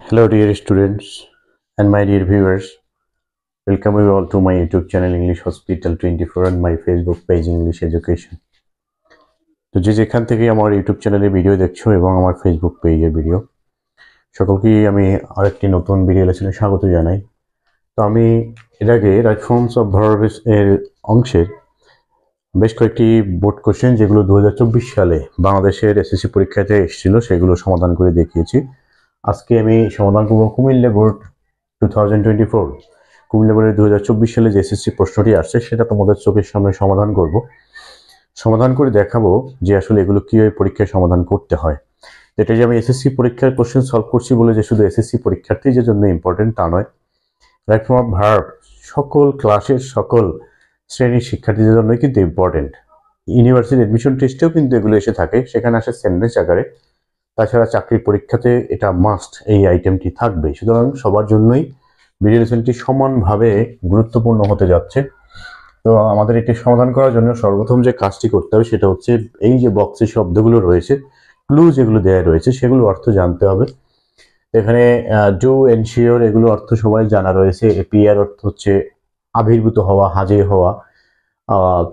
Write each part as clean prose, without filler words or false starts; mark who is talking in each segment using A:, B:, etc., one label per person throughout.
A: Hello, dear students and my dear viewers. Welcome you all to my YouTube channel English Hospital 24 and my Facebook page English Education. তো যেখান থেকে আমার YouTube চ্যানেলে video দেখছো এবং আমার ফেসবুক পেজের ভিডিও সকলকেই আমি আরেকটি নতুন ভিডিও লেসনে স্বাগত জানাই। তো আমি এর আগে রাইট ফর্মস অফ ভার্বস এর অংশের বেশ কয়েকটি বোর্ড কোশ্চেন যেগুলো 2024 সালে বাংলাদেশের এসএসসি পরীক্ষাতে এসেছিল সেগুলো সমাধান করে দেখিয়েছি। আজকে আমি সমাধান করব কুমিল্লা বোর্ড 2024 কুমিল্লা বোর্ডের 2024 সালে যে এসএসসি প্রশ্নটি আসছে সেটা তোমাদের চোখের সামনে সমাধান করব। সমাধান করে দেখাবো যে আসলে এগুলো কিভাবে পরীক্ষায় সমাধান করতে হয়। এটা যে আমি এসএসসি পরীক্ষার কোশ্চেন সলভ করছি বলে যে শুধু এসএসসি পরীক্ষার্থীদের জন্য ইম্পর্টেন্ট তা নয়, রাইট ফর্ম অফ ভার্ব সকল ক্লাসের সকল শ্রেণীর শিক্ষার্থীদের জন্যই কিন্তু ইম্পর্টেন্ট। ইউনিভার্সিটি অ্যাডমিশন টেস্টেও কিন্তু এগুলো এসে থাকে, সেখানে আসে সেন্টেন্স আকারে। তাছাড়া চাকরির পরীক্ষাতে এটা মাস্ট, এই আইটেমটি থাকবে। সুতরাং সবার জন্যই ভিডিও লেসনটি সমানভাবে গুরুত্বপূর্ণ হতে যাচ্ছে। তো আমাদের এটি সমাধান করার জন্য সর্বপ্রথম যে কাজটি করতে হবে সেটা হচ্ছে এই যে বক্সে শব্দগুলো রয়েছে, ক্লু যেগুলো দেওয়া রয়েছে সেগুলো অর্থ জানতে হবে। এখানে ডু, এনশিওর এগুলো অর্থ সবাই জানা রয়েছে। এপিআর অর্থ হচ্ছে আবির্ভূত হওয়া, হাজির হওয়া।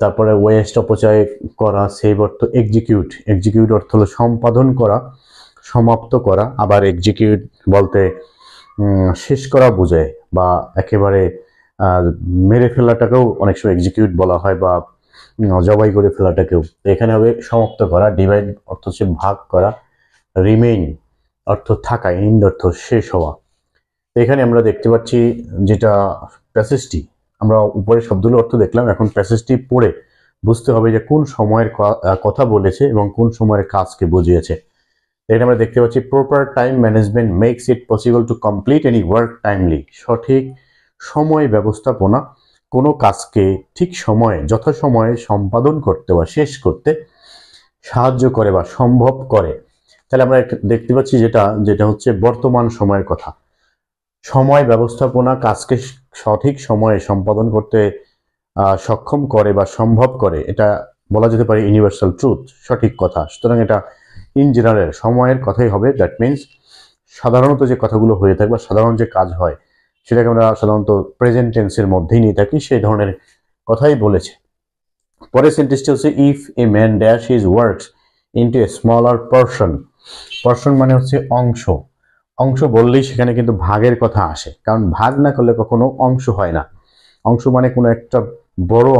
A: তারপরে ওয়েস্ট অপচয় করা, সেভ অর্থ এক্সিকিউট, এক্সিকিউট অর্থ হলো সম্পাদন করা, সমাপ্ত করা। আবার এক্সিকিউট বলতে শেষ করা বোঝায়, বা একেবারে মেরে ফেলাটাকেও অনেক সময় এক্সিকিউট বলা হয়, বা জবাই করে ফেলাটাকেও। এখানে হবে সমাপ্ত করা। ডিভাইড অর্থ হচ্ছে ভাগ করা। রিমেইন অর্থ থাকা, এন্ড অর্থ শেষ হওয়া। এখানে আমরা দেখতে পাচ্ছি যেটা প্যাসেজটি, আমরা উপরে শব্দগুলো অর্থ দেখলাম, এখন প্যাসেজটি পড়ে বুঝতে হবে যে কোন সময়ের কথা বলেছে এবং কোন সময়ের কাজকে বুঝিয়েছে। এটা আমরা দেখতে পাচ্ছি proper time management makes it possible to complete any work timely. সঠিক সময় ব্যবস্থাপনা কোনো কাজকে ঠিক সময়ে, যথাসময়ে সম্পাদন করতে বা শেষ করতে সাহায্য করে বা সম্ভব করে। তাহলে আমরা দেখতে পাচ্ছি যেটা হচ্ছে বর্তমান সময়ের কথা। সময় ব্যবস্থাপনা কাজকে সঠিক সময়ে সম্পাদন করতে সক্ষম করে বা সম্ভব করে, এটা বলা যেতে পারে ইউনিভার্সাল ট্রুথ, সঠিক কথা। সুতরাং এটা ইন জেনারেল সময়ের কথাই হবে। দ্যাট মিনস সাধারণত যে কথাগুলো হয়ে থাকে বা সাধারণ যে কাজ হয় সেটাকে আমরা সাধারণত প্রেজেন্ট টেন্সের মধ্যেই নিয়ে থাকি, সেই ধরনের কথাই বলেছে। পরের সেন্টেন্সটি হচ্ছে if a man dash his works into a smaller portion. Portion মানে হচ্ছে অংশ। অংশ বললেই সেখানে কিন্তু ভাগের কথা আসে, কারণ ভাগ না করলে কখনো অংশ হয় না। অংশ মানে কোনো একটা বড়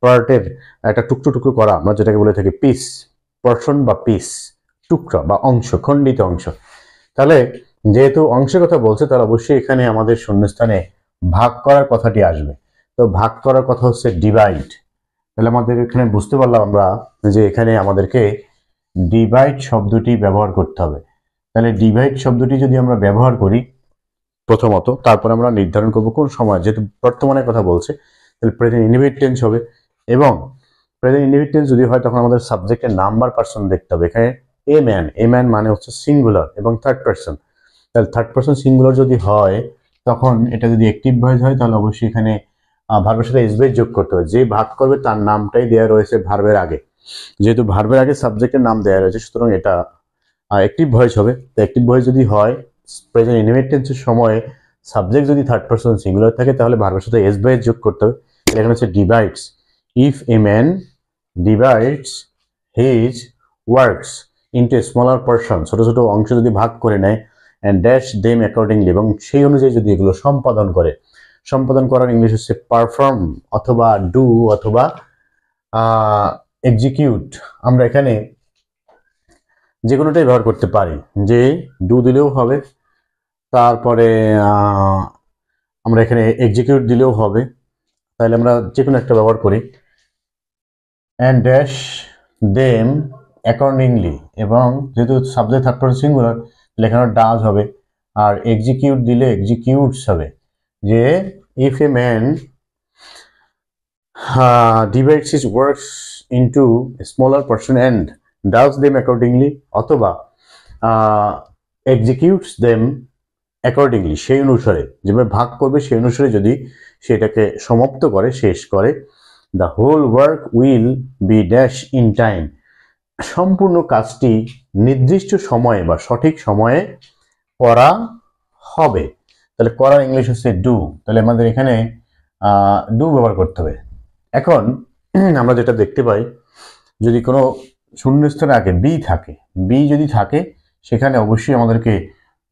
A: পার্টের একটা টুকরো টুকরো করা, আমরা যেটাকে বলে থাকি পিস। পোরশন বা পিস, টুকরা বা অংশ, খণ্ডিত অংশ। তাহলে যেহেতু অংশের কথা বলছে তাহলে অবশ্যই এখানে আমাদের শূন্যস্থানে ভাগ করার কথাটি আসবে। তো ভাগ করার কথা হচ্ছে ডিভাইড। তাহলে আমাদের এখানে বুঝতে পারলাম আমরা যে এখানে আমাদেরকে ডিভাইড শব্দটি ব্যবহার করতে হবে। তাহলে ডিভাইড শব্দটি যদি আমরা ব্যবহার করি প্রথমত, তারপর আমরা নির্ধারণ করব কোন সময়, যেহেতু বর্তমানের কথা বলছে তাহলে প্রেজেন্ট ইনডিফিনিট টেন্স হবে। এবং প্রেজেন্ট ইনডিফিনিট টেন্স যদি হয় তখন আমাদের সাবজেক্টের নাম্বার পার্সন দেখতে হবে। এখানে এ ম্যান মানে হচ্ছে সিঙ্গুলার এবং থার্ড পার্সন। তাহলে থার্ড পার্সন সিঙ্গুলার যদি হয় তখন এটা যদি অ্যাক্টিভ ভয়েস হয় তাহলে অবশ্যই এখানে ভার্বের সাথে এস যোগ করতে হবে। যে ভাগ করবে তার নামটাই দেওয়া রয়েছে ভার্বের আগে, যেহেতু ভার্বের আগে সাবজেক্টের নাম দেওয়া রয়েছে সুতরাং এটা অ্যাক্টিভ ভয়েস হবে। তো অ্যাক্টিভ ভয়েস যদি হয় প্রেজেন্ট ইনডিফিনিট টেন্সের সময় সাবজেক্ট যদি থার্ড পার্সন সিঙ্গুলার থাকে তাহলে ভার্বের সাথে এস যোগ করতে হবে। এখানে হচ্ছে divides. If a man divides his works into a smaller portion, ছোট ছোট অংশ যদি ভাগ করে নেয়, অ্যান্ড ড্যাশ দেম অ্যাকর্ডিংলি, এবং সেই অনুযায়ী যদি এগুলো সম্পাদন করে। সম্পাদন করার ইংলিশ হচ্ছে পারফর্ম অথবা ডু অথবা এক্সিকিউট। আমরা এখানে যে কোনোটাই ব্যবহার করতে পারি, যে ডু দিলেও হবে, তারপরে আমরা এখানে এক্সিকিউট দিলেও হবে। তাহলে আমরা যে কোনো একটা ব্যবহার করি। অ্যান্ড ড্যাশ দেম অ্যাকর্ডিংলি, এবং যেহেতু সাবজেক্ট থার্ড পারসন সিঙ্গুলার লেখানো ডাজ হবে, আর এক্সিকিউট দিলে এক্সিকিউটস হবে। যে if a man divides his works into a smaller portion and does them accordingly, অথবা executes them accordingly, সেই অনুসারে যেভাবে ভাগ করবে সেই অনুসারে যদি সেটাকে সমাপ্ত করে, শেষ করে, the whole work will be dash in time, সম্পূর্ণ কাজটি নির্দিষ্ট সময়ে বা সঠিক সময়ে করা হবে। তাহলে করার ইংলিশ হচ্ছে ডু। তাহলে আমাদের এখানে ডু ব্যবহার করতে হবে। এখন আমরা যেটা দেখতে পাই, যদি কোনো শূন্যস্থানের আগে বি থাকে, বি যদি থাকে সেখানে অবশ্যই আমাদেরকে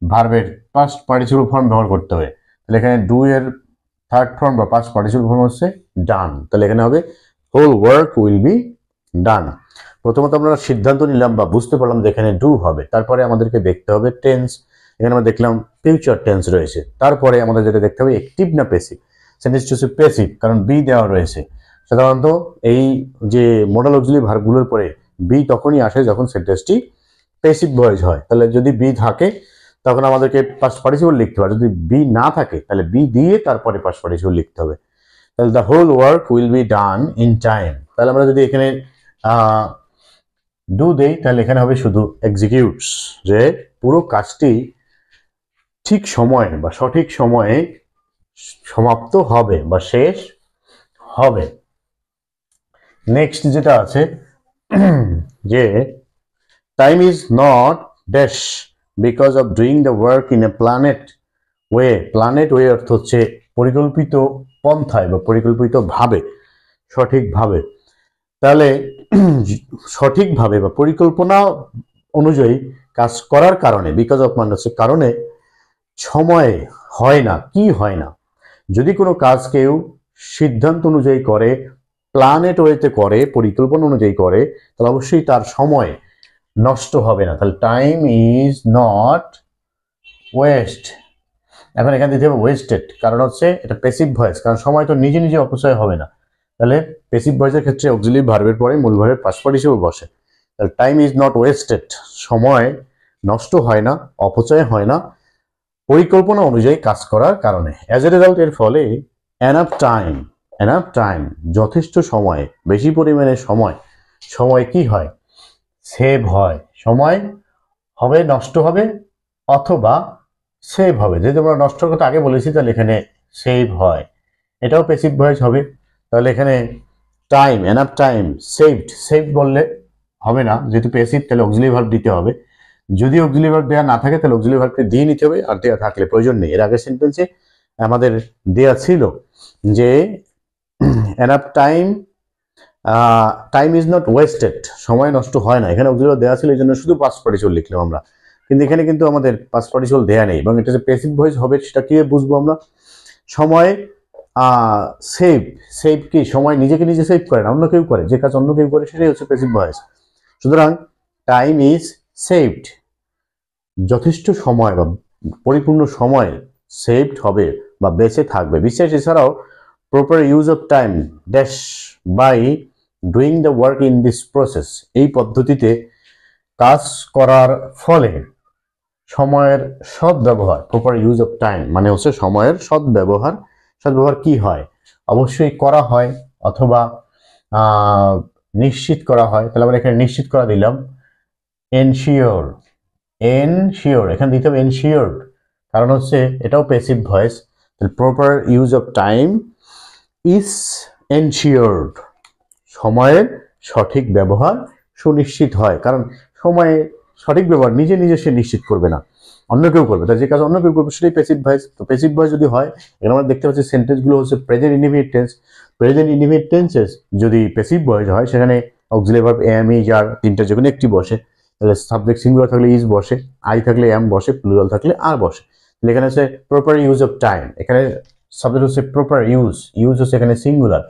A: ভার্বের পাস্ট পার্টিসিপল ফর্ম ব্যবহার করতে হবে। তাহলে এখানে ডু এর থার্ড ফর্ম বা পাস্ট পার্টিসিপল ফর্ম হচ্ছে ডান। তাহলে এখানে হবে whole work will be done. প্রথমত আমরা সিদ্ধান্ত নিলাম বা বুঝতে পারলাম যে এখানে ডু হবে, তারপরে আমাদেরকে দেখতে হবে টেন্স। এখানে আমরা দেখলাম ফিউচার টেন্স রয়েছে, তারপরে আমাদের যেটা দেখতে হবে অ্যাক্টিভ না প্যাসিভ। সেন্টেন্সটি হচ্ছে প্যাসিভ, কারণ বি দেওয়া রয়েছে। সাধারণত এই যে মডাল অক্সিলারি ভার্বগুলোর পরে বি তখনই আসে যখন সেন্টেন্সটি প্যাসিভ ভয়েস হয়। তাহলে যদি বি থাকে তখন আমাদেরকে পাস্ট পার্টিসিপল লিখতে হবে, যদি বি না থাকে তাহলে বি দিয়ে তারপরে পাস্ট পার্টিসিপল লিখতে হবে। তাহলে the whole work will be done in time. তাহলে আমরা যদি এখানে ডু দেই তাহলে এখানে হবে শুধু এক্সিকিউটস, যে পুরো কাজটি ঠিক সময়ে বা সঠিক সময়ে সমাপ্ত হবে বা শেষ হবে। নেক্সট যেটা আছে যে time is not dash because of doing the work in a planet way. Planet way অর্থ হচ্ছে পরিকল্পিত পন্থায় বা পরিকল্পিত ভাবে, সঠিকভাবে। তাহলে সঠিকভাবে বা পরিকল্পনা অনুযায়ী কাজ করার কারণে, বিকজ অফ মানে হচ্ছে কারণে, সময় হয় না। কি হয় না? যদি কোনো কাজ কেউ সিদ্ধান্ত অনুযায়ী করে, প্ল্যানেট ওয়েতে করে, পরিকল্পনা অনুযায়ী করে, তাহলে অবশ্যই তার সময় নষ্ট হবে না। তাহলে টাইম ইজ নট ওয়েস্ট। এখন এখানে দিতে হবে ওয়েস্টেড, কারণ হচ্ছে এটা প্যাসিভ ভয়েস, কারণ সময় তো নিজে নিজে অপচয় হবে না। তাহলে প্যাসিভ ভয়েসের ক্ষেত্রে অক্সিলারি ভার্বের পরে মূল ভার্বের পাস্ট পার্টিসিপল বসে। তাহলে টাইম ইজ নট ওয়েস্টেড, সময় নষ্ট হয় না, অপচয় হয় না পরিকল্পনা অনুযায়ী কাজ করার কারণে। অ্যাজ এ রেজাল্ট, এর ফলে এনাফ টাইম যথেষ্ট সময়, বেশি পরিমাণে সময় কি হয়? সেভ হয়। সময় হবে নষ্ট হবে অথবা সেভ হবে। যেহেতু আমরা নষ্টর কথা আগে বলেছি তাহলে এখানে সেভ হয়, এটাও প্যাসিভ ভয়েস হবে। তাহলে এখানে টাইম, এনাফ টাইম, সেভড বললে হবে না, যেহেতু প্যাসিভ তাহলে অক্সিলারি ভার্ব দিতে হবে। যদি অক্সিলারি ভার্ব দেওয়া না থাকে তাহলে অক্সিলারি ভার্বকে দিয়ে নিতে হবে, আর দেওয়া থাকলে প্রয়োজন নেই। এর আগের সেন্টেন্সে আমাদের দেওয়া ছিল যে enough time is not wasted, সময় নষ্ট হয় না। এখানে অক্সিলারি দেওয়া ছিল এই জন্য শুধু পাস্ট পার্টিসিপল লিখলাম আমরা, কিন্তু এখানে কিন্তু আমাদের পাস্ট পার্টিসিপল দেওয়া নেই, এবং এটা যে প্যাসিভ ভয়েস হবে সেটা কি বুঝবো আমরা? সময় সেভ কি সময় নিজেকে নিজে সেভ করে না, অন্য কেউ করে। যে কাজ অন্য কেউ করে সেটাই হচ্ছে প্যাসিভ ভয়েস। সুতরাং টাইম ইজ সেভড, যথেষ্ট সময় বা পরিপূর্ণ সময় সেভড হবে বা বেঁচে থাকবে। বিশেষ এছাড়াও proper use of time dash by doing the work in this process, এই পদ্ধতিতে কাজ করার ফলে সময়ের সদ্ব্যবহার, প্রপার ইউজ অফ টাইম মানে হচ্ছে সময়ের সদ্ব্যবহার। সদ্ব্যবহার কি হয়? অবশ্যই করা হয় অথবা নিশ্চিত করা হয়। তাহলে আমরা এখানে নিশ্চিত করা দিলাম এনশিওর, এখানে দিতে হবে এনশিওরড, কারণ হচ্ছে এটাও প্যাসিভ ভয়েস। তাহলে proper use of time is ensured, সময়ের সঠিক ব্যবহার সুনিশ্চিত হয়। কারণ সময়ে সঠিক ব্যবহার নিজে নিজে সে নিশ্চিত করবে না, অন্য কেউ করবে। তাই যে কাজ অন্য কেউ করবে সেটাই প্যাসিভ ভয়েস। তো প্যাসিভ ভয়েস যদি হয়, এখানে আমরা দেখতে পাচ্ছি সেন্টেন্সগুলো হচ্ছে present indefinite tense. Present indefinite tenses যদি প্যাসিভ ভয়েস হয়, সেখানে অক্সিলারি ভার্ব এম, ইজ, আর তিনটা যেকোনো একটি বসে। তাহলে সাবজেক্ট সিঙ্গুলার থাকলে ইজ বসে, আই থাকলে এম বসে, প্লুরাল থাকলে আর বসে। তাহলে এখানে হচ্ছে প্রপার ইউজ অফ টাইম, এখানে সাবজেক্ট হচ্ছে প্রপার ইউজ হচ্ছে এখানে সিঙ্গুলার,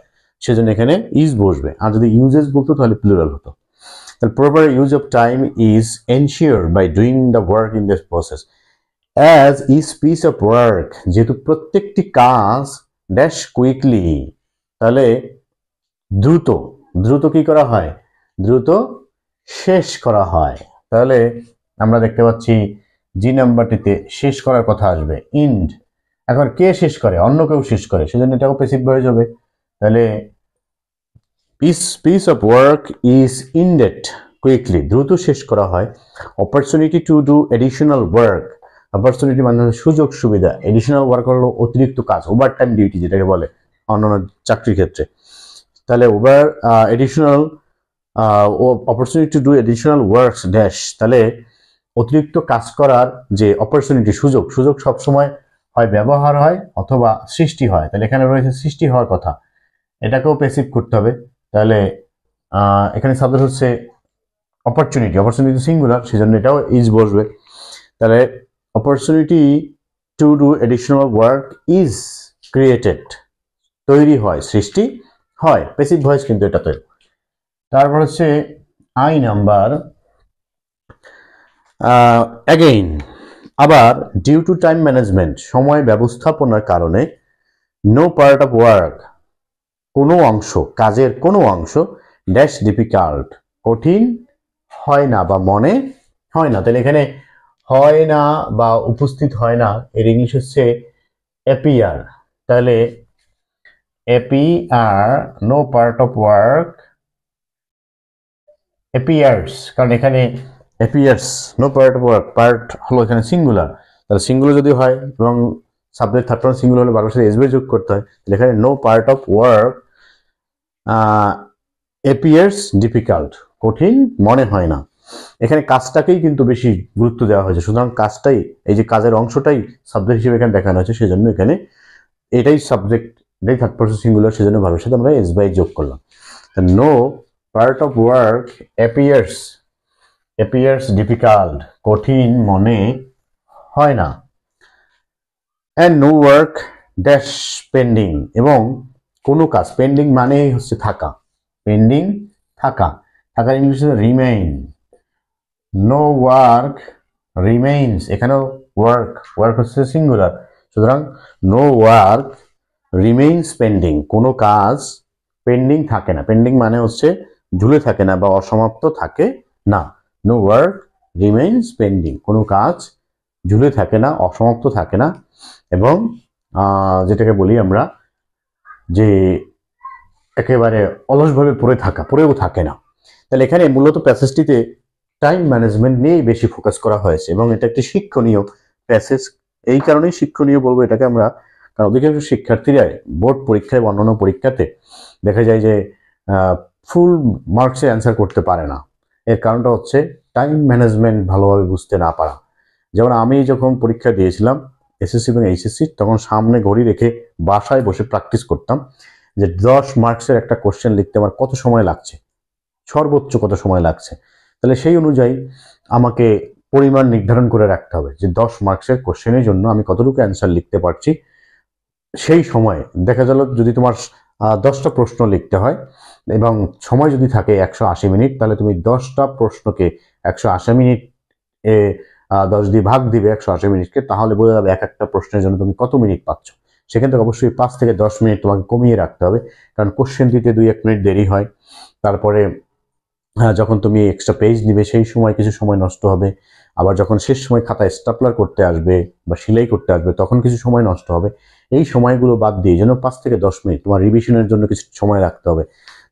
A: সেজন্য এখানে ইজ বসবে। আর যদি ইউজেস বলতো তাহলে প্লুরাল হতো। The proper use of time is ensured by doing the work in this process. As each piece of work, যেহেতু প্রত্যেকটি কাজ ড্যাশ কুইকলি, তাহলে দ্রুত কি করা হয়? দ্রুত শেষ করা হয়। তাহলে আমরা দেখতে পাচ্ছি জি নাম্বারটিতে শেষ করার কথা আসবে, ইন্ড। এখন কে শেষ করে? অন্য কেউ শেষ করে, সেজন্য এটাও প্যাসিভ ভয়েস হবে। তাহলে piece of work is ended quickly, দ্রুত শেষ করা হয়। opportunity to do additional work, opportunity মানে সুযোগ সুবিধা, additional work হলো অতিরিক্ত কাজ, ওভারটাইম ডিউটি যেটাকে বলে অন্যান্য চাকরির ক্ষেত্রে। তাহলে additional opportunity to do additional works dash, তাহলে অতিরিক্ত কাজ করার যে অপরচুনিটি, সুযোগ সবসময় হয় ব্যবহার হয় অথবা সৃষ্টি হয়। তাহলে এখানে রয়েছে সৃষ্টি হওয়ার কথা, এটাকেও প্যাসিভ করতে হবে। তাহলে এখানে সাবজেক্ট হচ্ছে অপরচুনিটি সিঙ্গুলার, সেজন্য এটাও ইজ বসবে। তাহলে opportunity to do additional work is created, তৈরি হয়, সৃষ্টি হয়, প্যাসিভ ভয়েস কিন্তু এটাতে। তারপর হচ্ছে আই নাম্বার, অ্যাগেইন, আবার ডিউ টু টাইম ম্যানেজমেন্ট, সময় ব্যবস্থাপনার কারণে, নো পার্ট অফ ওয়ার্ক, কোনো অংশ, কাজের কোনো অংশ, ড্যাশ ডিফিকাল্ট, কঠিন হয় না বা মনে হয় না। তাহলে এখানে হয় না বা উপস্থিত হয় না এর ইংলিশ হচ্ছে অ্যাপিয়ার। তাহলে appear, no part of work appears, কারণ এখানে appears, no part of work, part হলো এখানে সিঙ্গুলার। তাহলে সিঙ্গুলার যদি হয় এবং সাবজেক্ট থার্ড পারসন সিঙ্গুলার হলে বারবার সাথে এসবে যোগ করতে হয়। তাহলে এখানে no part of work appears difficult, কঠিন মনে হয় না। এখানে কাজটাকেই কিন্তু বেশি গুরুত্ব দেওয়া হয়েছে, সুতরাং কাজটাই, এই যে কাজের অংশটাই সাবজেক্ট হিসেবে এখানে দেখানো হয়েছে, সেজন্য এখানে এটাই সাবজেক্ট, এটাই থার্ড পারসন সিঙ্গুলার, সেজন্য ভার্বের সাথে আমরা এস বাই যোগ করলাম। No part of work appears difficult, কঠিন মনে হয় না। And no work dash pending, এবং কোনো কাজ, পেন্ডিং মানেই হচ্ছে থাকা, পেন্ডিং থাকা, থাকার ইংলিশ হচ্ছে রিমেইন। নো ওয়ার্ক রিমেইনস, এখানেও ওয়ার্ক হচ্ছে সিঙ্গুলার, সুতরাং নো ওয়ার্ক রিমেইনস পেন্ডিং, কোনো কাজ পেন্ডিং থাকে না, পেন্ডিং মানে হচ্ছে ঝুলে থাকে না বা অসমাপ্ত থাকে না। নো ওয়ার্ক রিমেইনস পেন্ডিং, কোনো কাজ ঝুলে থাকে না, অসমাপ্ত থাকে না, এবং যেটাকে বলি আমরা যে একেবারে অলসভাবে পড়েও থাকে না। তাহলে এখানে মূলত প্যাসেজটিতে টাইম ম্যানেজমেন্ট নিয়েই বেশি ফোকাস করা হয়েছে, এবং এটা একটি শিক্ষণীয় প্যাসেজ। এই কারণেই শিক্ষণীয় বলবো এটাকে আমরা, কারণ অধিকাংশ শিক্ষার্থীরা বোর্ড পরীক্ষায় বা অন্যান্য পরীক্ষাতে দেখা যায় যে ফুল মার্কসে অ্যান্সার করতে পারে না। এর কারণটা হচ্ছে টাইম ম্যানেজমেন্ট ভালোভাবে বুঝতে না পারা। যেমন আমি যখন পরীক্ষা দিয়েছিলাম এসএসসি এবং এইচএসসি, তখন সামনে ঘড়ি রেখে বাসায় বসে প্র্যাকটিস করতাম যে 10 মার্কসের একটা কোশ্চেন লিখতে আমার কত সময় লাগছে, সর্বোচ্চ কত সময় লাগছে। তাহলে সেই অনুযায়ী আমাকে পরিমাণ নির্ধারণ করে রাখতে হবে যে 10 মার্কসের কোশ্চেনের জন্য আমি কতটুকু অ্যান্সার লিখতে পারছি। সেই সময় দেখা গেল যদি তোমার 10টা প্রশ্ন লিখতে হয় এবং সময় যদি থাকে 180 মিনিট, তাহলে তুমি 10টা প্রশ্নকে 180 মিনিট 10 দিয়ে ভাগ দিবে 180 মিনিটকে, তাহলে বোঝা যাবে এক একটা প্রশ্নের জন্য তুমি কত মিনিট পাচ্ছ। সেখান থেকে অবশ্যই 5 থেকে 10 মিনিট তোমাকে কমিয়ে রাখতে হবে, কারণ কোশ্চেন দিতে 2-1 মিনিট দেরি হয়। তারপরে যখন তুমি এক্সট্রা পেজ নিবে সেই সময় কিছু সময় নষ্ট হবে, আবার যখন শেষ সময় খাতায় স্টাপলার করতে আসবে বা সেলাই করতে আসবে তখন কিছু সময় নষ্ট হবে। এই সময়গুলো বাদ দিয়ে যেন 5 থেকে 10 মিনিট তোমার রিভিশনের জন্য কিছু সময় রাখতে হবে।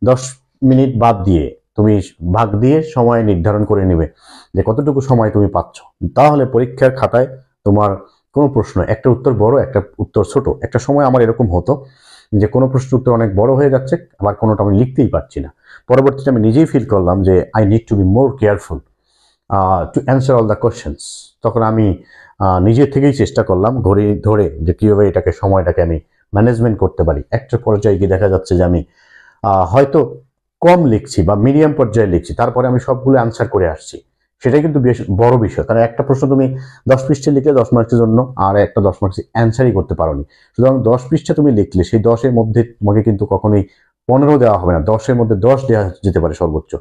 A: 10 মিনিট বাদ দিয়ে তুমি ভাগ দিয়ে সময় নির্ধারণ করে নেবে যে কতটুকু সময় তুমি পাচ্ছ। তাহলে পরীক্ষার খাতায় তোমার কোনো প্রশ্ন, একটা উত্তর বড় একটা উত্তর ছোট, একটা সময় আমার এরকম হতো যে কোনো প্রশ্ন উত্তর অনেক বড় হয়ে যাচ্ছে, আবার কোনোটা আমি লিখতেই পারছি না। পরবর্তীতে আমি নিজেই ফিল করলাম যে I need to be more careful two answer all the questions. তখন আমি নিজে থেকেই চেষ্টা করলাম ঘড়ি ধরে যে কীভাবে সময়টাকে আমি ম্যানেজমেন্ট করতে পারি। একটা পর্যায়ে গিয়ে দেখা যাচ্ছে যে আমি হয়তো কম লিখছি বা মিডিয়াম পর্যায়ে লিখছি, তারপরে আমি সবগুলো অ্যান্সার করে আসছি। সেটাই কিন্তু বেশ বড় বিষয়, কারণ একটা প্রশ্ন তুমি 10 পৃষ্ঠা লিখলে 10 মার্কসের জন্য, আর একটা 10 মার্কসের অ্যান্সারই করতে পারোনি। সুতরাং 10 পৃষ্ঠা তুমি লিখলে সেই 10-এর মধ্যে তোমাকে কিন্তু কখনোই 15 দেওয়া হবে না, 10-এর মধ্যে 10 দেওয়া যেতে পারে সর্বোচ্চ।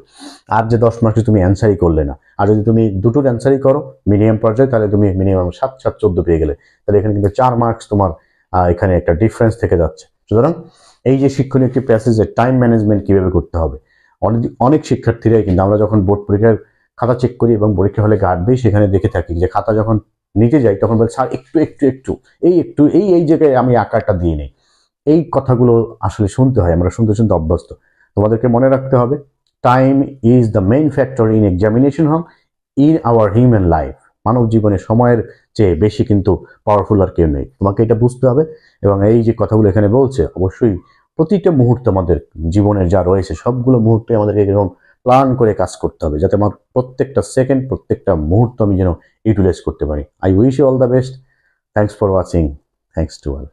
A: আর যে 10 মার্কসে তুমি অ্যান্সারই করলে না, আর যদি তুমি দুটোর অ্যান্সারই করো মিডিয়াম পর্যায়ে, তাহলে তুমি মিনিমাম 7-7-14 পেয়ে গেলে, তাহলে এখানে কিন্তু 4 মার্কস তোমার এখানে একটা ডিফারেন্স থেকে যাচ্ছে। সুতরাং এই যে শিক্ষণীয় একটি প্যাসেজে টাইম ম্যানেজমেন্ট কিভাবে করতে হবে, অনেক শিক্ষার্থীরাই কিন্তু আমরা যখন বোর্ড পরীক্ষার খাতা চেক করি এবং পরীক্ষা হলে গার্ড দিই, সেখানে দেখে থাকি যে খাতা যখন নিতে যাই তখন বলে স্যার একটু এই জায়গায় আমি আকারটা দিয়ে নেই। এই কথাগুলো আসলে শুনতে হয়, আমরা শুনতে শুনতে অভ্যস্ত। তোমাদেরকে মনে রাখতে হবে time is the main factor in examination hall in our human life. মানব জীবনে সময়ের চেয়ে বেশি কিন্তু পাওয়ারফুল আর কেউ নেই, তোমাকে এটা বুঝতে হবে। এবং এই যে কথাগুলো এখানে বলছে, অবশ্যই প্রতিটা মুহূর্ত আমাদের জীবনের যা রয়েছে সবগুলো মুহূর্তে আমাদেরকে এরকম প্ল্যান করে কাজ করতে হবে, যাতে আমার প্রত্যেকটা সেকেন্ড, প্রত্যেকটা মুহূর্ত আমি যেন ইউটিলাইজ করতে পারি। I wish you all the best. Thanks for watching. Thanks to all.